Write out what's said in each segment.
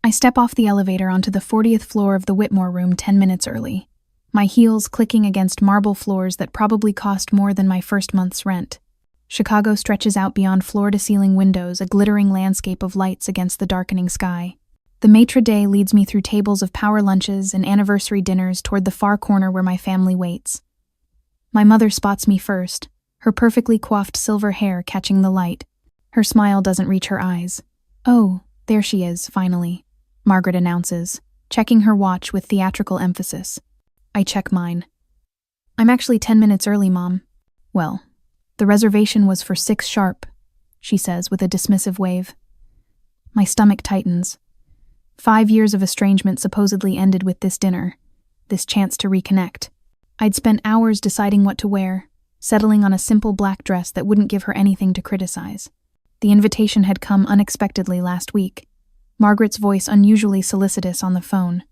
I step off the elevator onto the 40th floor of the Whitmore room 10 minutes early, my heels clicking against marble floors that probably cost more than my first month's rent. Chicago stretches out beyond floor-to-ceiling windows, a glittering landscape of lights against the darkening sky. The maitre d' leads me through tables of power lunches and anniversary dinners toward the far corner where my family waits. My mother spots me first, her perfectly coiffed silver hair catching the light. Her smile doesn't reach her eyes. "Oh, there she is, finally," Margaret announces, checking her watch with theatrical emphasis. I check mine. "I'm actually 10 minutes early, Mom." "Well, the reservation was for 6 sharp," she says with a dismissive wave. My stomach tightens. 5 years of estrangement supposedly ended with this dinner, this chance to reconnect. I'd spent hours deciding what to wear, settling on a simple black dress that wouldn't give her anything to criticize. The invitation had come unexpectedly last week, Margaret's voice unusually solicitous on the phone.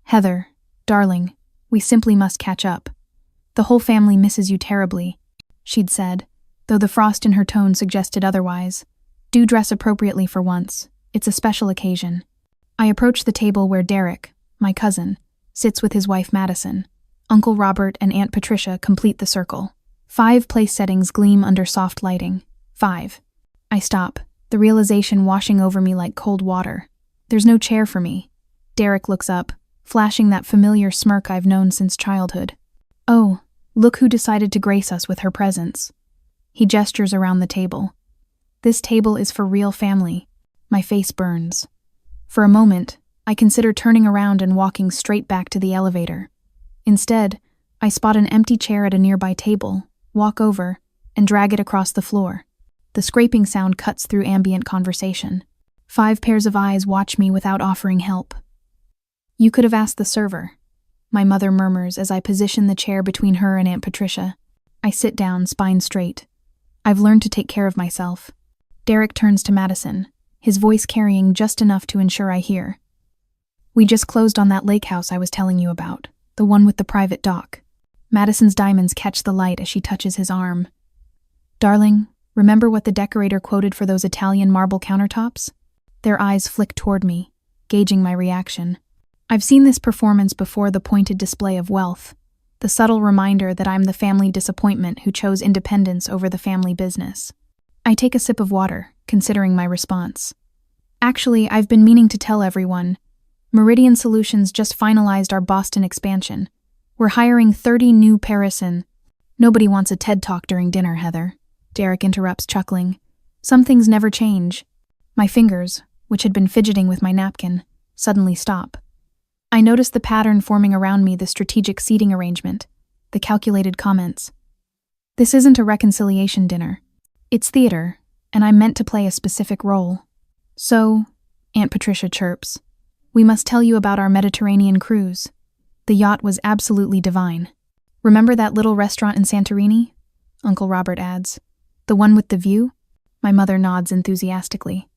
"Heather, darling, we simply must catch up. The whole family misses you terribly," she'd said, though the frost in her tone suggested otherwise. "Do dress appropriately for once. It's a special occasion." I approach the table where Derek, my cousin, sits with his wife Madison. Uncle Robert and Aunt Patricia complete the circle. 5 place settings gleam under soft lighting. 5. I stop, the realization washing over me like cold water. There's no chair for me. Derek looks up, flashing that familiar smirk I've known since childhood. "Oh, look who decided to grace us with her presence." He gestures around the table. "This table is for real family." My face burns. For a moment, I consider turning around and walking straight back to the elevator. Instead, I spot an empty chair at a nearby table, walk over, and drag it across the floor. The scraping sound cuts through ambient conversation. 5 pairs of eyes watch me without offering help. "You could have asked the server," my mother murmurs as I position the chair between her and Aunt Patricia. I sit down, spine straight. I've learned to take care of myself. Derek turns to Madison, his voice carrying just enough to ensure I hear. "We just closed on that lake house I was telling you about, the one with the private dock." Madison's diamonds catch the light as she touches his arm. "Darling, remember what the decorator quoted for those Italian marble countertops?" Their eyes flick toward me, gauging my reaction. I've seen this performance before, the pointed display of wealth, the subtle reminder that I'm the family disappointment who chose independence over the family business. I take a sip of water, considering my response. "Actually, I've been meaning to tell everyone. Meridian Solutions just finalized our Boston expansion. We're hiring 30 new Parisian." "Nobody wants a TED Talk during dinner, Heather," Derek interrupts, chuckling. "Some things never change." My fingers, which had been fidgeting with my napkin, suddenly stop. I notice the pattern forming around me, the strategic seating arrangement, the calculated comments. This isn't a reconciliation dinner. It's theater, and I'm meant to play a specific role. "So," Aunt Patricia chirps, "we must tell you about our Mediterranean cruise. The yacht was absolutely divine. Remember that little restaurant in Santorini?" Uncle Robert adds. "The one with the view?" My mother nods enthusiastically.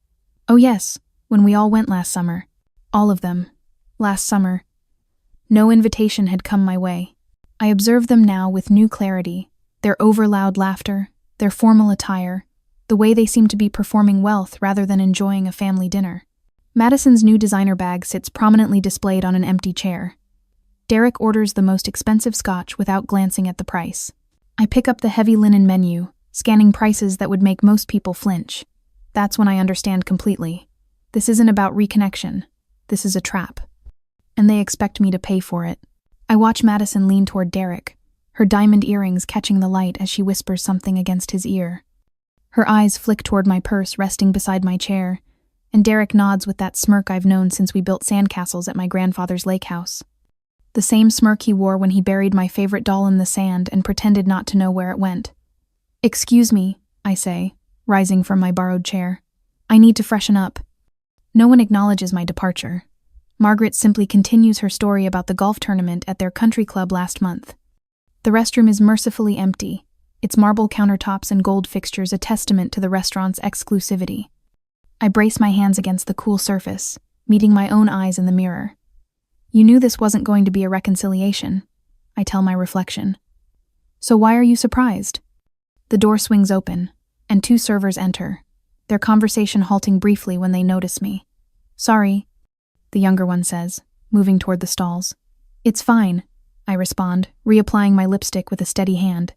"Oh yes, when we all went last summer. All of them. Last summer." No invitation had come my way. I observe them now with new clarity, their overloud laughter, their formal attire, the way they seem to be performing wealth rather than enjoying a family dinner. Madison's new designer bag sits prominently displayed on an empty chair. Derek orders the most expensive scotch without glancing at the price. I pick up the heavy linen menu, scanning prices that would make most people flinch. That's when I understand completely. This isn't about reconnection. This is a trap. And they expect me to pay for it. I watch Madison lean toward Derek, her diamond earrings catching the light as she whispers something against his ear. Her eyes flick toward my purse resting beside my chair, and Derek nods with that smirk I've known since we built sandcastles at my grandfather's lake house. The same smirk he wore when he buried my favorite doll in the sand and pretended not to know where it went. "Excuse me," I say, rising from my borrowed chair. "I need to freshen up." No one acknowledges my departure. Margaret simply continues her story about the golf tournament at their country club last month. The restroom is mercifully empty, its marble countertops and gold fixtures a testament to the restaurant's exclusivity. I brace my hands against the cool surface, meeting my own eyes in the mirror. "You knew this wasn't going to be a reconciliation," I tell my reflection. "So why are you surprised?" The door swings open, and 2 servers enter, their conversation halting briefly when they notice me. "Sorry." the younger one says, moving toward the stalls. It's fine, I respond, reapplying my lipstick with a steady hand.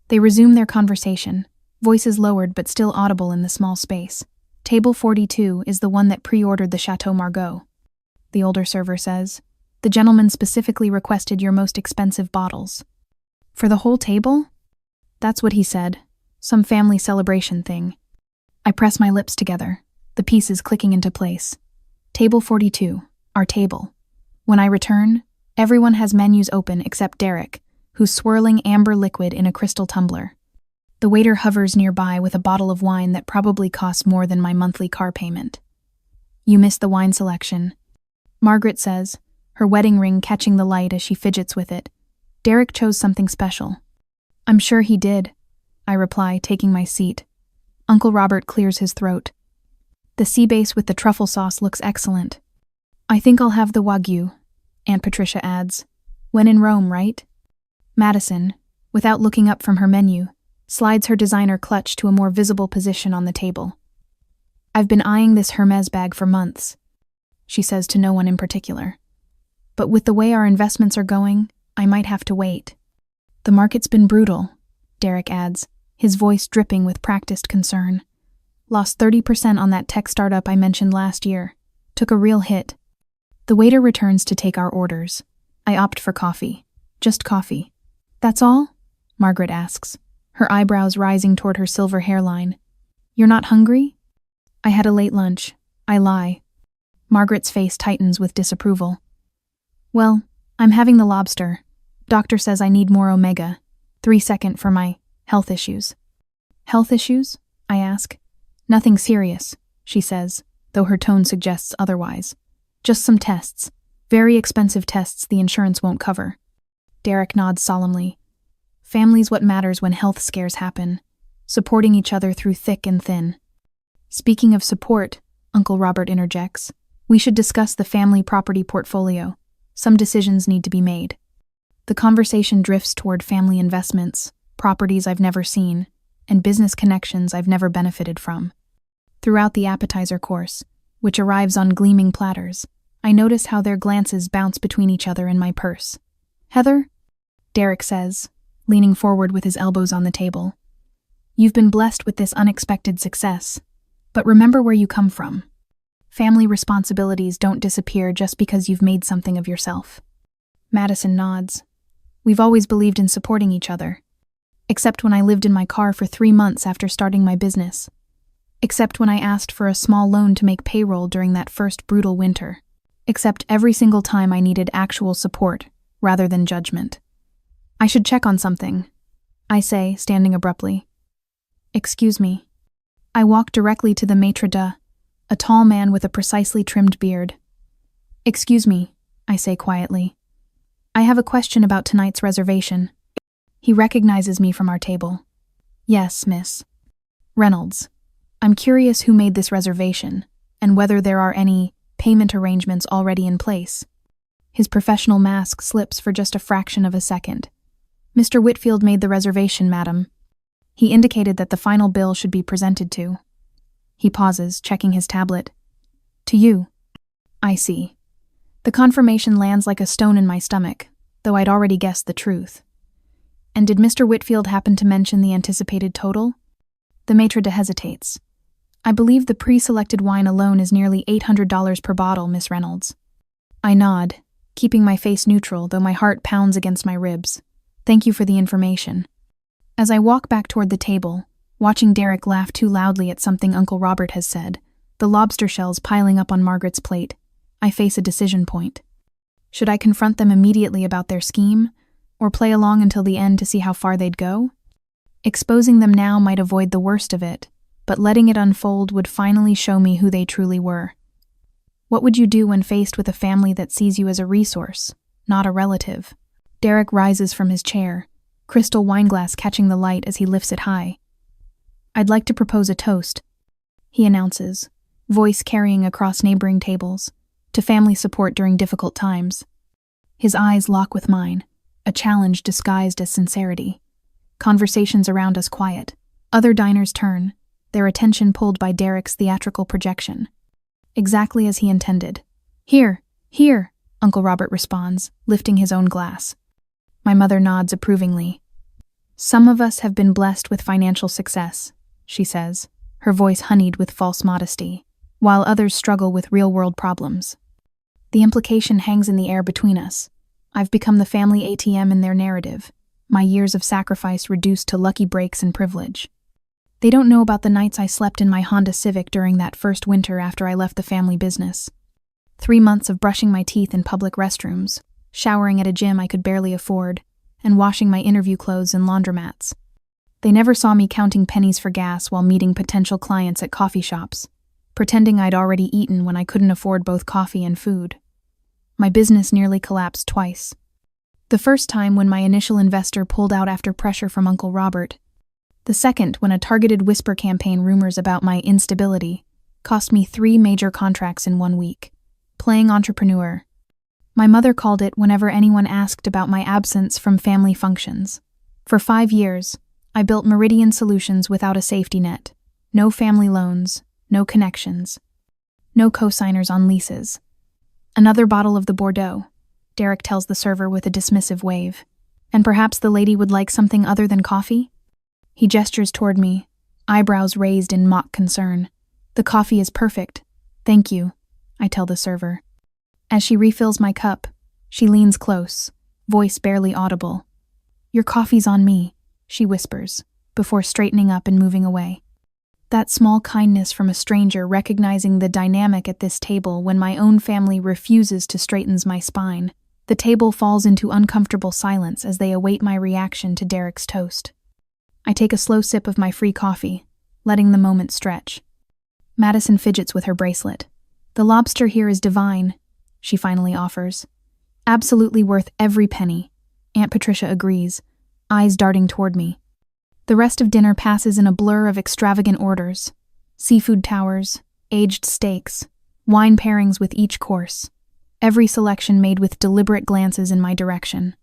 They resume their conversation, voices lowered but still audible in the small space. Table 42 is the one that pre-ordered the Chateau Margaux, the older server says. The gentleman specifically requested your most expensive bottles. For the whole table? That's what he said. Some family celebration thing. I press my lips together, the pieces clicking into place. Table 42, our table. When I return, everyone has menus open except Derek, who's swirling amber liquid in a crystal tumbler. The waiter hovers nearby with a bottle of wine that probably costs more than my monthly car payment. You missed the wine selection, Margaret says, her wedding ring catching the light as she fidgets with it. Derek chose something special. I'm sure he did, I reply, taking my seat. Uncle Robert clears his throat. The sea bass with the truffle sauce looks excellent. I think I'll have the Wagyu, Aunt Patricia adds. When in Rome, right? Madison, without looking up from her menu, slides her designer clutch to a more visible position on the table. I've been eyeing this Hermes bag for months, she says to no one in particular. But with the way our investments are going, I might have to wait. The market's been brutal, Derek adds, his voice dripping with practiced concern. Lost 30% on that tech startup I mentioned last year. Took a real hit. The waiter returns to take our orders. I opt for coffee. Just coffee. That's all? Margaret asks, her eyebrows rising toward her silver hairline. You're not hungry? I had a late lunch. I lie. Margaret's face tightens with disapproval. Well, I'm having the lobster. Doctor says I need more omega. 3 for my health issues. Health issues? I ask. Nothing serious, she says, though her tone suggests otherwise. Just some tests. Very expensive tests the insurance won't cover. Derek nods solemnly. Family's what matters when health scares happen. Supporting each other through thick and thin. Speaking of support, Uncle Robert interjects, we should discuss the family property portfolio. Some decisions need to be made. The conversation drifts toward family investments, properties I've never seen, and business connections I've never benefited from. Throughout the appetizer course, which arrives on gleaming platters, I notice how their glances bounce between each other in my purse. Heather? Derek says, leaning forward with his elbows on the table. You've been blessed with this unexpected success, but remember where you come from. Family responsibilities don't disappear just because you've made something of yourself. Madison nods. We've always believed in supporting each other. Except when I lived in my car for 3 months after starting my business. Except when I asked for a small loan to make payroll during that first brutal winter. Except every single time I needed actual support, rather than judgment. I should check on something, I say, standing abruptly. Excuse me. I walk directly to the maitre d', a tall man with a precisely trimmed beard. Excuse me, I say quietly. I have a question about tonight's reservation. He recognizes me from our table. Yes, miss. Reynolds. I'm curious who made this reservation, and whether there are any payment arrangements already in place. His professional mask slips for just a fraction of a second. Mr. Whitfield made the reservation, madam. He indicated that the final bill should be presented to. He pauses, checking his tablet. To you. I see. The confirmation lands like a stone in my stomach, though I'd already guessed the truth. And did Mr. Whitfield happen to mention the anticipated total? The maitre d' hesitates. I believe the pre-selected wine alone is nearly $800 per bottle, Miss Reynolds. I nod, keeping my face neutral, though my heart pounds against my ribs. Thank you for the information. As I walk back toward the table, watching Derek laugh too loudly at something Uncle Robert has said, the lobster shells piling up on Margaret's plate, I face a decision point. Should I confront them immediately about their scheme, or play along until the end to see how far they'd go? Exposing them now might avoid the worst of it, but letting it unfold would finally show me who they truly were. What would you do when faced with a family that sees you as a resource, not a relative? Derek rises from his chair, crystal wineglass catching the light as he lifts it high. I'd like to propose a toast, he announces, voice carrying across neighboring tables, to family support during difficult times. His eyes lock with mine, a challenge disguised as sincerity. Conversations around us quiet. Other diners turn, their attention pulled by Derek's theatrical projection. Exactly as he intended. Here, Uncle Robert responds, lifting his own glass. My mother nods approvingly. Some of us have been blessed with financial success, she says, her voice honeyed with false modesty, while others struggle with real-world problems. The implication hangs in the air between us. I've become the family ATM in their narrative, my years of sacrifice reduced to lucky breaks and privilege. They don't know about the nights I slept in my Honda Civic during that first winter after I left the family business. 3 months of brushing my teeth in public restrooms, showering at a gym I could barely afford, and washing my interview clothes in laundromats. They never saw me counting pennies for gas while meeting potential clients at coffee shops, pretending I'd already eaten when I couldn't afford both coffee and food. My business nearly collapsed twice. The first time when my initial investor pulled out after pressure from Uncle Robert. The second when a targeted whisper campaign rumors about my instability cost me 3 major contracts in 1 week. Playing entrepreneur. My mother called it whenever anyone asked about my absence from family functions. For 5 years, I built Meridian Solutions without a safety net. No family loans, no connections, no co-signers on leases. Another bottle of the Bordeaux, Derek tells the server with a dismissive wave. And perhaps the lady would like something other than coffee? He gestures toward me, eyebrows raised in mock concern. The coffee is perfect. Thank you, I tell the server. As she refills my cup, she leans close, voice barely audible. Your coffee's on me, she whispers, before straightening up and moving away. That small kindness from a stranger recognizing the dynamic at this table when my own family refuses to straighten my spine. The table falls into uncomfortable silence as they await my reaction to Derek's toast. I take a slow sip of my free coffee, letting the moment stretch. Madison fidgets with her bracelet. The lobster here is divine, she finally offers. Absolutely worth every penny. Aunt Patricia agrees, eyes darting toward me. The rest of dinner passes in a blur of extravagant orders. Seafood towers, aged steaks, wine pairings with each course. Every selection made with deliberate glances in my direction.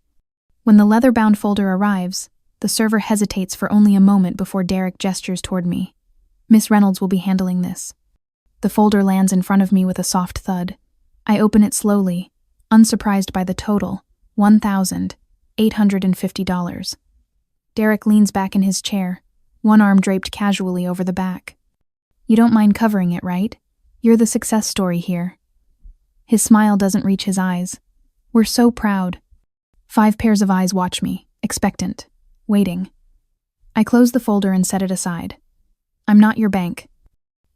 When the leather-bound folder arrives, the server hesitates for only a moment before Derek gestures toward me. Miss Reynolds will be handling this. The folder lands in front of me with a soft thud. I open it slowly, unsurprised by the total, $1,850. Derek leans back in his chair, one arm draped casually over the back. You don't mind covering it, right? You're the success story here. His smile doesn't reach his eyes. We're so proud. 5 pairs of eyes watch me, expectant, waiting. I close the folder and set it aside. I'm not your bank.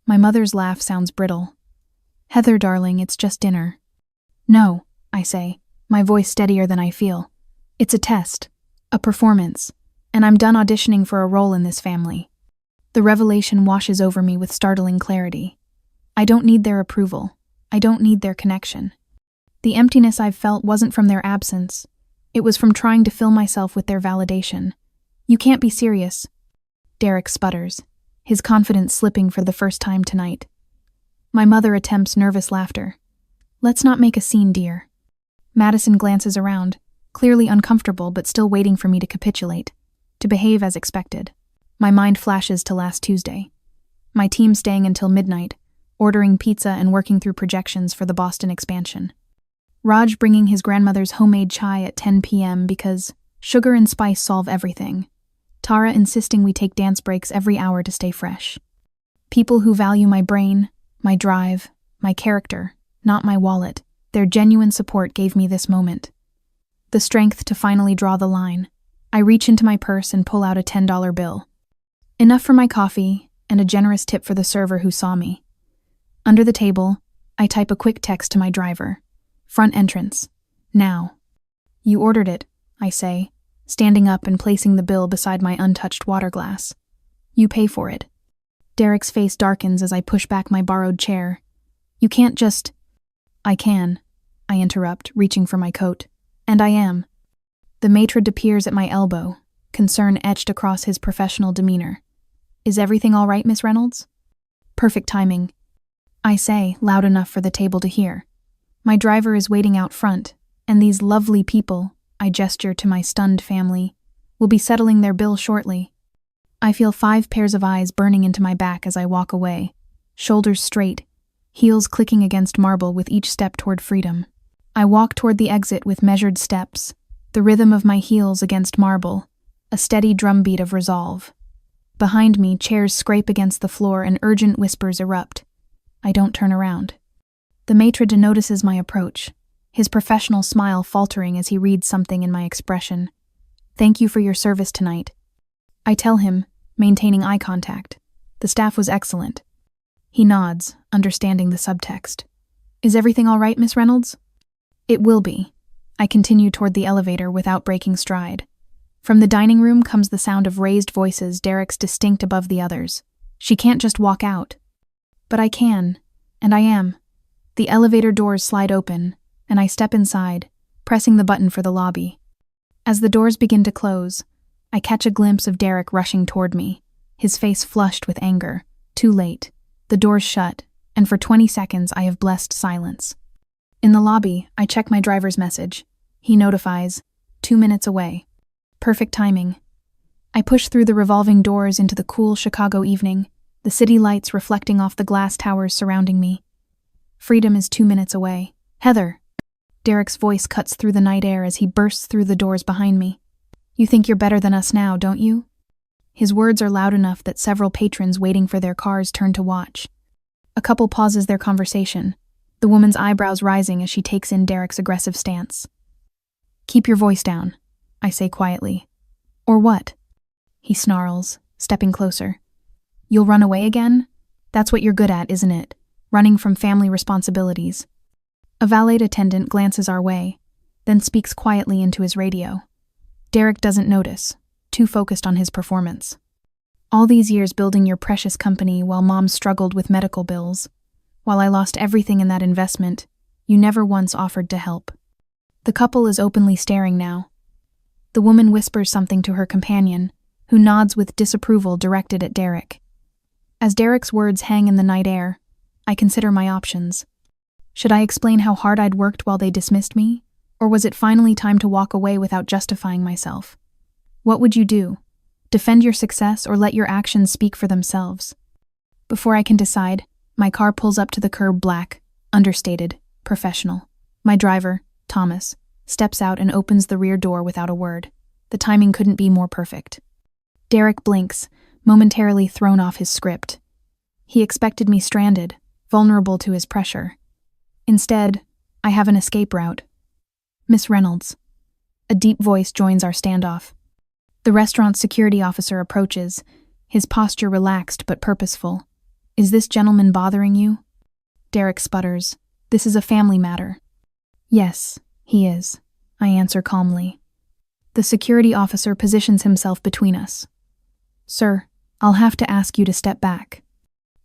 My mother's laugh sounds brittle. Heather, darling, it's just dinner. No, I say, my voice steadier than I feel. It's a test, a performance, and I'm done auditioning for a role in this family. The revelation washes over me with startling clarity. I don't need their approval. I don't need their connection. The emptiness I've felt wasn't from their absence. It was from trying to fill myself with their validation. You can't be serious. Derek sputters, his confidence slipping for the first time tonight. My mother attempts nervous laughter. Let's not make a scene, dear. Madison glances around, clearly uncomfortable but still waiting for me to capitulate, to behave as expected. My mind flashes to last Tuesday. My team staying until midnight, ordering pizza and working through projections for the Boston expansion. Raj bringing his grandmother's homemade chai at 10 p.m. because sugar and spice solve everything. Tara insisting we take dance breaks every hour to stay fresh. People who value my brain, my drive, my character, not my wallet, their genuine support gave me this moment. The strength to finally draw the line. I reach into my purse and pull out a $10 bill. Enough for my coffee and a generous tip for the server who saw me. Under the table, I type a quick text to my driver. Front entrance. Now. You ordered it, I say, standing up and placing the bill beside my untouched water glass. You pay for it. Derek's face darkens as I push back my borrowed chair. You can't just... I can, I interrupt, reaching for my coat. And I am. The maitre appears at my elbow, concern etched across his professional demeanor. Is everything all right, Miss Reynolds? Perfect timing, I say, loud enough for the table to hear. My driver is waiting out front, and these lovely people, I gesture to my stunned family, will be settling their bill shortly. I feel 5 pairs of eyes burning into my back as I walk away, shoulders straight, heels clicking against marble with each step toward freedom. I walk toward the exit with measured steps, the rhythm of my heels against marble, a steady drumbeat of resolve. Behind me, chairs scrape against the floor and urgent whispers erupt. I don't turn around. The maitre d' notices my approach, his professional smile faltering as he reads something in my expression. "Thank you for your service tonight." I tell him, maintaining eye contact. "The staff was excellent." He nods, understanding the subtext. "Is everything all right, Miss Reynolds?" "It will be." I continue toward the elevator without breaking stride. From the dining room comes the sound of raised voices, Derek's distinct above the others. She can't just walk out. But I can, and I am. The elevator doors slide open, and I step inside, pressing the button for the lobby. As the doors begin to close, I catch a glimpse of Derek rushing toward me, his face flushed with anger. Too late. The doors shut, and for 20 seconds I have blessed silence. In the lobby, I check my driver's message. He notifies, 2 minutes away. Perfect timing. I push through the revolving doors into the cool Chicago evening, the city lights reflecting off the glass towers surrounding me. Freedom is 2 minutes away. "Heather!" Derek's voice cuts through the night air as he bursts through the doors behind me. "You think you're better than us now, don't you?" His words are loud enough that several patrons waiting for their cars turn to watch. A couple pauses their conversation, the woman's eyebrows rising as she takes in Derek's aggressive stance. "Keep your voice down," I say quietly. "Or what?" He snarls, stepping closer. "You'll run away again? That's what you're good at, isn't it? Running from family responsibilities." A valet attendant glances our way, then speaks quietly into his radio. Derek doesn't notice, too focused on his performance. "All these years building your precious company while Mom struggled with medical bills. While I lost everything in that investment, you never once offered to help." The couple is openly staring now. The woman whispers something to her companion, who nods with disapproval directed at Derek. As Derek's words hang in the night air, I consider my options. Should I explain how hard I'd worked while they dismissed me? Or was it finally time to walk away without justifying myself? What would you do? Defend your success or let your actions speak for themselves? Before I can decide, my car pulls up to the curb, black, understated, professional. My driver, Thomas, steps out and opens the rear door without a word. The timing couldn't be more perfect. Derek blinks, momentarily thrown off his script. He expected me stranded, vulnerable to his pressure. Instead, I have an escape route. "Miss Reynolds." A deep voice joins our standoff. The restaurant's security officer approaches, his posture relaxed but purposeful. "Is this gentleman bothering you?" Derek sputters. "This is a family matter." "Yes, he is," I answer calmly. The security officer positions himself between us. "Sir, I'll have to ask you to step back."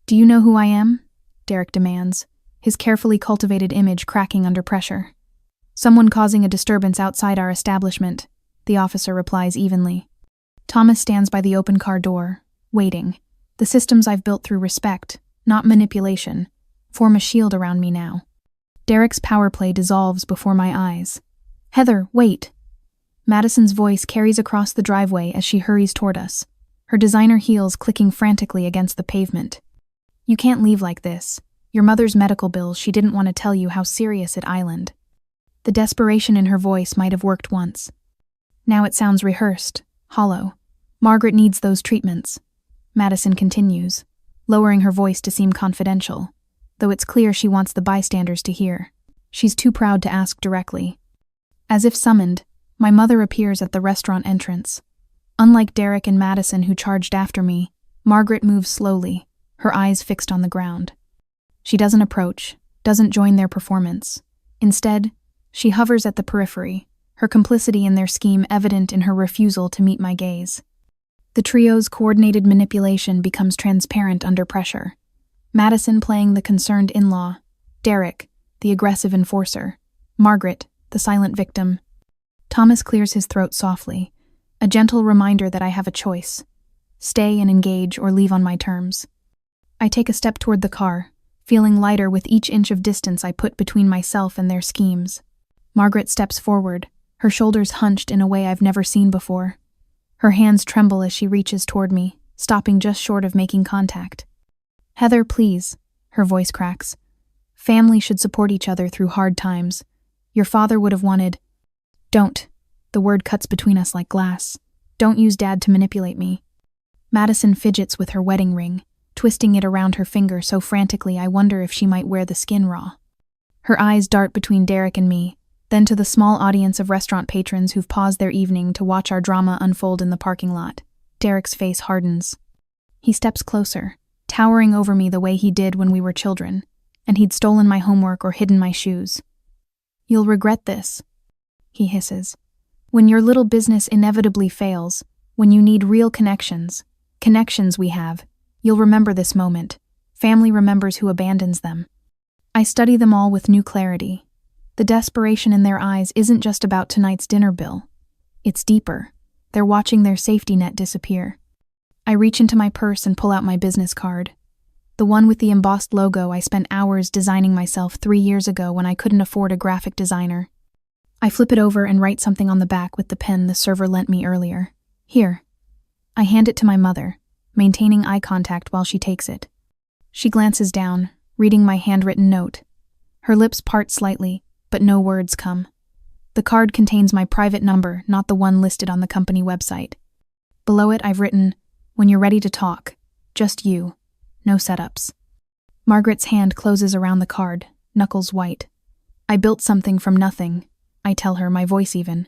"Do you know who I am?" Derek demands, his carefully cultivated image cracking under pressure. "Someone causing a disturbance outside our establishment," the officer replies evenly. Thomas stands by the open car door, waiting. The systems I've built through respect, not manipulation, form a shield around me now. Derek's power play dissolves before my eyes. "Heather, wait!" Madison's voice carries across the driveway as she hurries toward us, her designer heels clicking frantically against the pavement. "You can't leave like this. Your mother's medical bills, she didn't want to tell you how serious it island." The desperation in her voice might have worked once. Now it sounds rehearsed, hollow. "Margaret needs those treatments," Madison continues, lowering her voice to seem confidential, though it's clear she wants the bystanders to hear. She's too proud to ask directly. As if summoned, my mother appears at the restaurant entrance. Unlike Derek and Madison, who charged after me, Margaret moves slowly, her eyes fixed on the ground. She doesn't approach, doesn't join their performance. Instead, she hovers at the periphery, her complicity in their scheme evident in her refusal to meet my gaze. The trio's coordinated manipulation becomes transparent under pressure. Madison playing the concerned in-law, Derek, the aggressive enforcer, Margaret, the silent victim. Thomas clears his throat softly, a gentle reminder that I have a choice: stay and engage or leave on my terms. I take a step toward the car, feeling lighter with each inch of distance I put between myself and their schemes. Margaret steps forward, her shoulders hunched in a way I've never seen before. Her hands tremble as she reaches toward me, stopping just short of making contact. "Heather, please," her voice cracks. Family should support each other through hard times. Your father would have wanted— Don't. The word cuts between us like glass. Don't use Dad to manipulate me. Madison fidgets with her wedding ring, twisting it around her finger so frantically I wonder if she might wear the skin raw. Her eyes dart between Derek and me, then to the small audience of restaurant patrons who've paused their evening to watch our drama unfold in the parking lot. Derek's face hardens. He steps closer, towering over me the way he did when we were children, and he'd stolen my homework or hidden my shoes. You'll regret this, he hisses. When your little business inevitably fails, when you need real connections we have, you'll remember this moment. Family remembers who abandons them. I study them all with new clarity. The desperation in their eyes isn't just about tonight's dinner bill. It's deeper. They're watching their safety net disappear. I reach into my purse and pull out my business card. The one with the embossed logo I spent hours designing myself 3 years ago when I couldn't afford a graphic designer. I flip it over and write something on the back with the pen the server lent me earlier. Here. I hand it to my mother, maintaining eye contact while she takes it. She glances down, reading my handwritten note. Her lips part slightly, but no words come. The card contains my private number, not the one listed on the company website. Below it, I've written, "When you're ready to talk, just you. No setups." Margaret's hand closes around the card, knuckles white. I built something from nothing, I tell her, my voice even.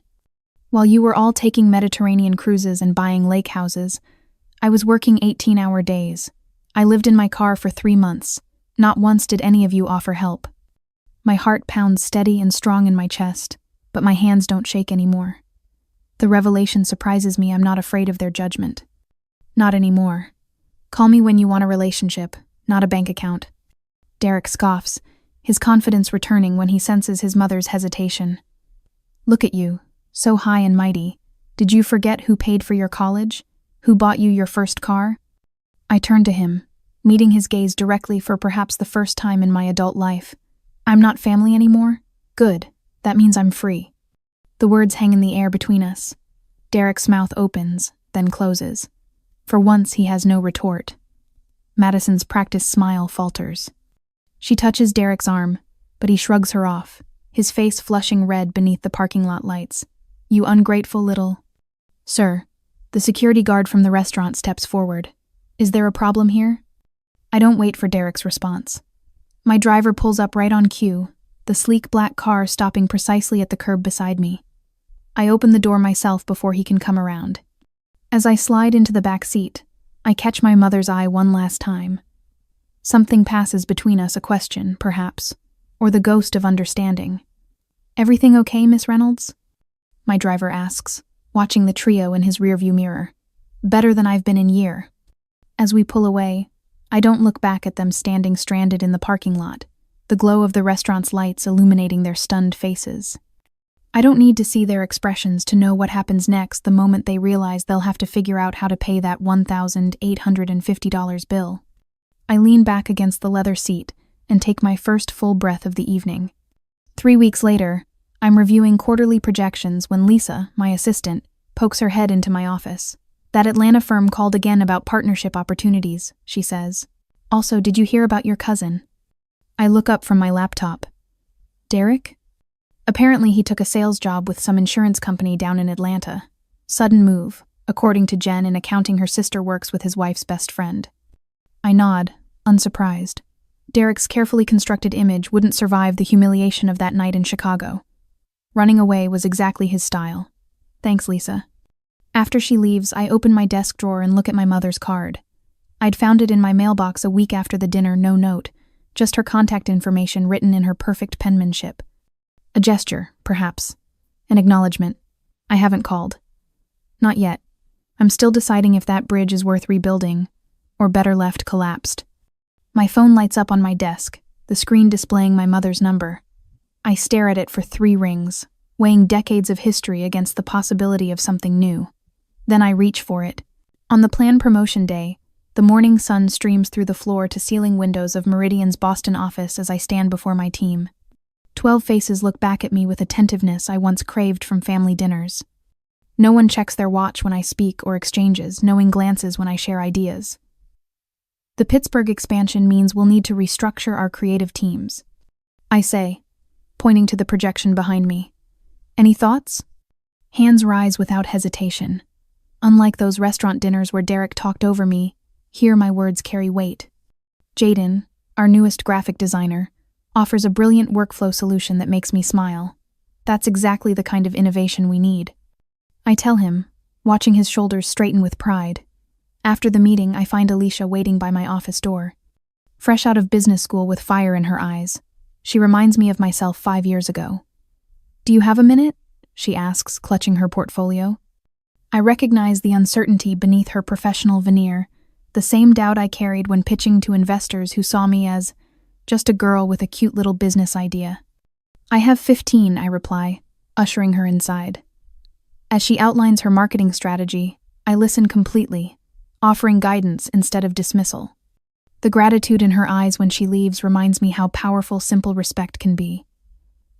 While you were all taking Mediterranean cruises and buying lake houses, I was working 18-hour days. I lived in my car for 3 months. Not once did any of you offer help. My heart pounds steady and strong in my chest, but my hands don't shake anymore. The revelation surprises me. I'm not afraid of their judgment. Not anymore. Call me when you want a relationship, not a bank account. Derek scoffs, his confidence returning when he senses his mother's hesitation. Look at you, so high and mighty. Did you forget who paid for your college? Who bought you your first car? I turn to him, meeting his gaze directly for perhaps the first time in my adult life. I'm not family anymore? Good. That means I'm free. The words hang in the air between us. Derek's mouth opens, then closes. For once, he has no retort. Madison's practiced smile falters. She touches Derek's arm, but he shrugs her off, his face flushing red beneath the parking lot lights. You ungrateful little— Sir, the security guard from the restaurant steps forward. Is there a problem here? I don't wait for Derek's response. My driver pulls up right on cue, the sleek black car stopping precisely at the curb beside me. I open the door myself before he can come around. As I slide into the back seat, I catch my mother's eye one last time. Something passes between us, a question, perhaps, or the ghost of understanding. Everything okay, Miss Reynolds? My driver asks, watching the trio in his rearview mirror. Better than I've been in years. As we pull away, I don't look back at them standing stranded in the parking lot, the glow of the restaurant's lights illuminating their stunned faces. I don't need to see their expressions to know what happens next the moment they realize they'll have to figure out how to pay that $1,850 bill. I lean back against the leather seat and take my first full breath of the evening. 3 weeks later, I'm reviewing quarterly projections when Lisa, my assistant, pokes her head into my office. That Atlanta firm called again about partnership opportunities, she says. Also, did you hear about your cousin? I look up from my laptop. Derek? Apparently he took a sales job with some insurance company down in Atlanta. Sudden move, according to Jen in accounting her sister works with his wife's best friend. I nod, unsurprised. Derek's carefully constructed image wouldn't survive the humiliation of that night in Chicago. Running away was exactly his style. Thanks, Lisa. After she leaves, I open my desk drawer and look at my mother's card. I'd found it in my mailbox a week after the dinner, no note, just her contact information written in her perfect penmanship. A gesture, perhaps. An acknowledgement. I haven't called. Not yet. I'm still deciding if that bridge is worth rebuilding, or better left collapsed. My phone lights up on my desk, the screen displaying my mother's number. I stare at it for 3 rings, weighing decades of history against the possibility of something new. Then I reach for it. On the planned promotion day, the morning sun streams through the floor-to-ceiling windows of Meridian's Boston office as I stand before my team. 12 faces look back at me with attentiveness I once craved from family dinners. No one checks their watch when I speak or exchanges, knowing glances when I share ideas. The Pittsburgh expansion means we'll need to restructure our creative teams. I say, pointing to the projection behind me. Any thoughts? Hands rise without hesitation. Unlike those restaurant dinners where Derek talked over me, here my words carry weight. Jaden, our newest graphic designer, offers a brilliant workflow solution that makes me smile. That's exactly the kind of innovation we need. I tell him, watching his shoulders straighten with pride. After the meeting, I find Alicia waiting by my office door. Fresh out of business school with fire in her eyes, she reminds me of myself 5 years ago. "Do you have a minute?" she asks, clutching her portfolio. I recognize the uncertainty beneath her professional veneer, the same doubt I carried when pitching to investors who saw me as just a girl with a cute little business idea. "I have 15, I reply, ushering her inside. As she outlines her marketing strategy, I listen completely, offering guidance instead of dismissal. The gratitude in her eyes when she leaves reminds me how powerful simple respect can be.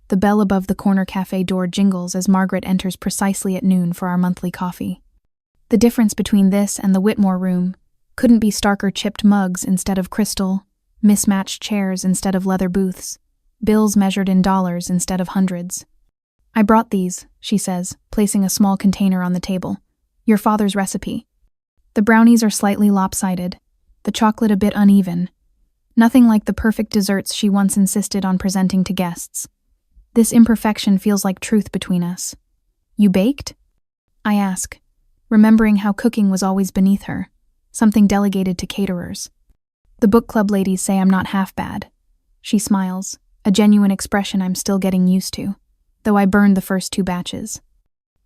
The bell above the corner cafe door jingles as Margaret enters precisely at noon for our monthly coffee. The difference between this and the Whitmore room couldn't be starker: chipped mugs instead of crystal, mismatched chairs instead of leather booths, bills measured in dollars instead of hundreds. "I brought these," she says, placing a small container on the table. "Your father's recipe." The brownies are slightly lopsided, the chocolate a bit uneven. Nothing like the perfect desserts she once insisted on presenting to guests. This imperfection feels like truth between us. "You baked?" I ask, remembering how cooking was always beneath her, something delegated to caterers. "The book club ladies say I'm not half bad." She smiles, a genuine expression I'm still getting used to, though I burned the first 2 batches.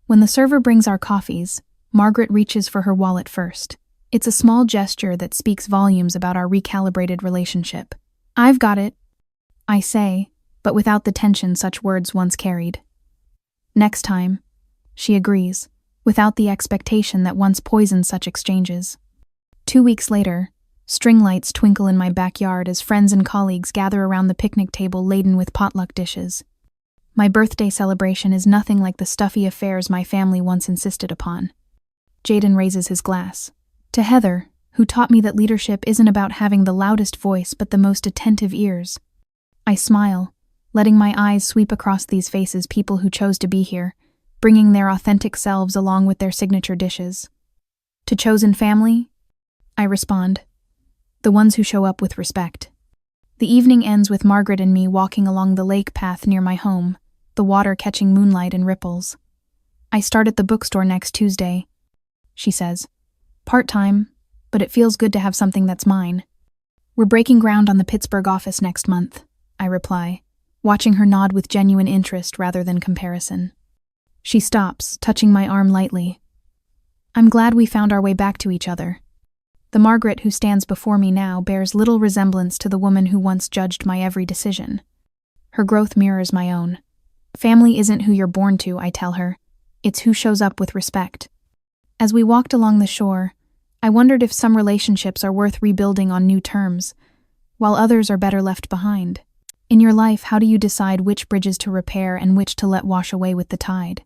When the server brings our coffees, Margaret reaches for her wallet first. It's a small gesture that speaks volumes about our recalibrated relationship. "I've got it," I say, but without the tension such words once carried. "Next time," she agrees, without the expectation that once poisoned such exchanges. 2 weeks later, string lights twinkle in my backyard as friends and colleagues gather around the picnic table laden with potluck dishes. My birthday celebration is nothing like the stuffy affairs my family once insisted upon. Jaden raises his glass. "To Heather, who taught me that leadership isn't about having the loudest voice but the most attentive ears." I smile, letting my eyes sweep across these faces, people who chose to be here, bringing their authentic selves along with their signature dishes. "To chosen family?" I respond. "The ones who show up with respect." The evening ends with Margaret and me walking along the lake path near my home, the water catching moonlight and ripples. "I start at the bookstore next Tuesday," she says. "Part-time, but it feels good to have something that's mine." "We're breaking ground on the Pittsburgh office next month," I reply, watching her nod with genuine interest rather than comparison. She stops, touching my arm lightly. I'm glad we found our way back to each other. The Margaret who stands before me now bears little resemblance to the woman who once judged my every decision. Her growth mirrors my own. "Family isn't who you're born to," I tell her. "It's who shows up with respect." As we walked along the shore, I wondered if some relationships are worth rebuilding on new terms, while others are better left behind. In your life, how do you decide which bridges to repair and which to let wash away with the tide?